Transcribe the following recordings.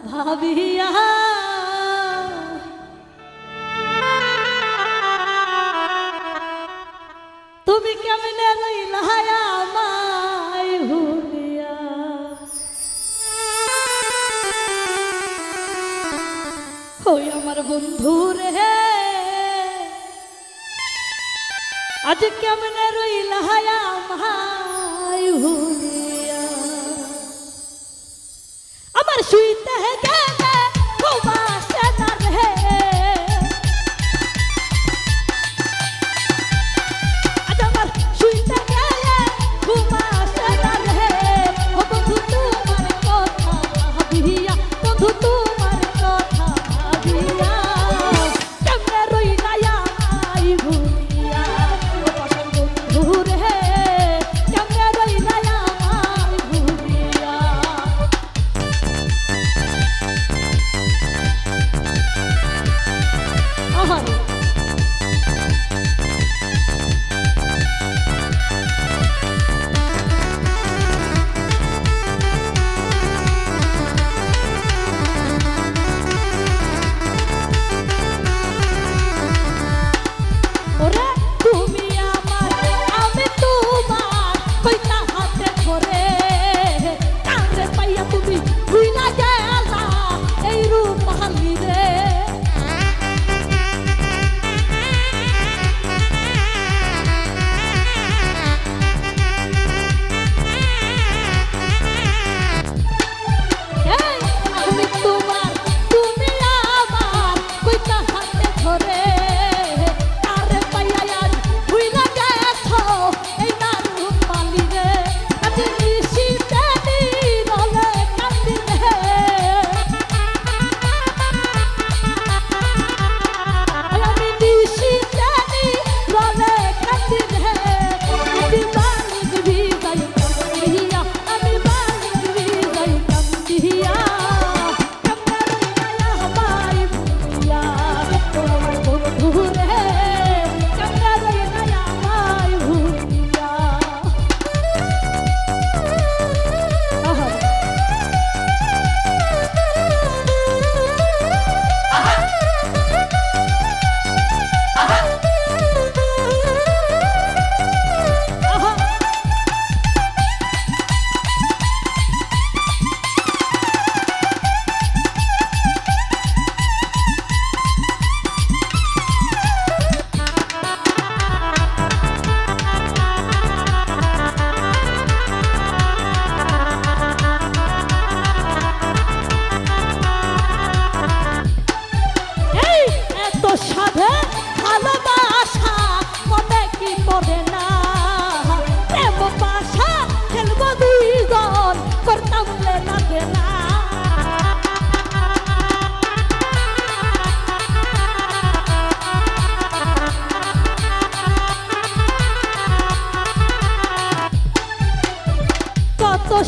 ভাবিয়া তুমি কেমনে রইলা আমায় ভুলিয়া ওই আমার বন্ধু রে আজ কেমনে রইলা আমায় ভুলিয়া আমার শুইতে গেলে ঘুমাসে না রে আজ আমার শুইতে গেলে ঘুমাসে না রে ও বন্ধু তোমার কথা ভাবিয়া বন্ধু তোমার কথা ভাবিয়া কেমনে রইলা আমায় ভুলিয়া ও পাশার বন্ধু রে কেমনে রইলা আমায় ভুলিয়া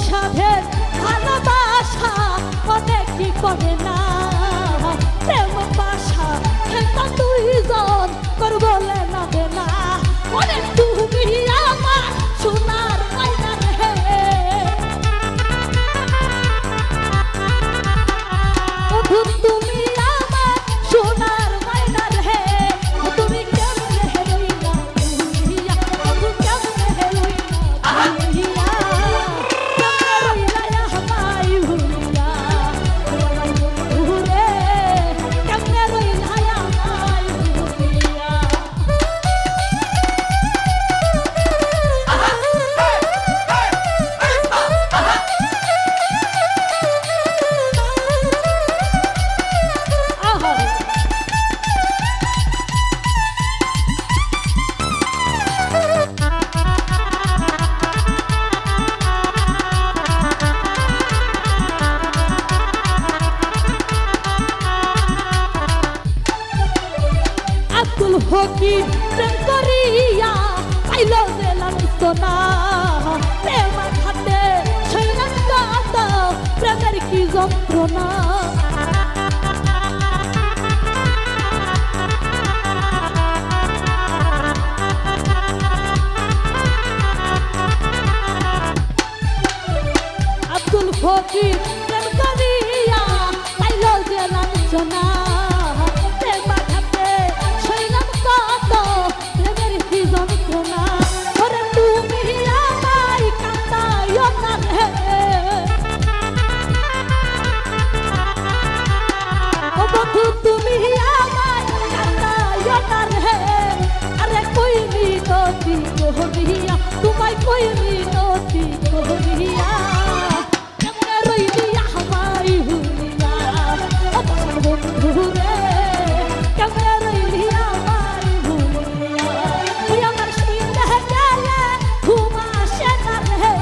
সাধের ভালোবাসা অনেক কি করে না প্রেম বাসা খেলতা দুইজন করবলে না দেনা অনেক তুমি আমার সোনার মাইনা রে তুমি আমার সোনার মাইনা রে তুমি কেমনে রইলা ভুলিয়া তুমি কেমনে রইলা ভুলিয়া ফকির প্রেম করিয়া পাইল যে লালিত না প্রেম খাতে শৈলান গাত প্রেমের কি যন্ত্রণা আব্দুল ফকির প্রেম করিয়া বন্ধু তুমি আমায় কান্দাইও না রে আরে কই মিনতি করিয়া তোমায় কই মিনতি করিয়া কেমনে রইলি আমায় ভুলিয়া ও বছর বন্ধু রে কেমনে রইলি আমায় ভুলিয়া তুই আমার শুইতে গেলে ঘুম আসে না রে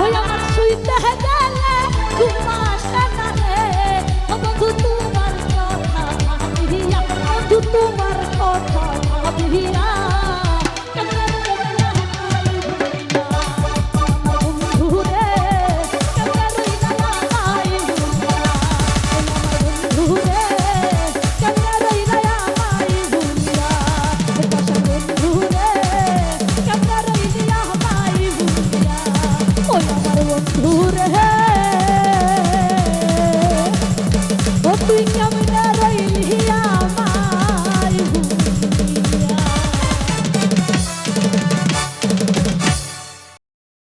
ওই আমার শুইতে গেলে ঘুম আসে না রে ও বন্ধু তোমার কথা ভাবিয়া বন্ধু তোমার কথা ভাবিয়া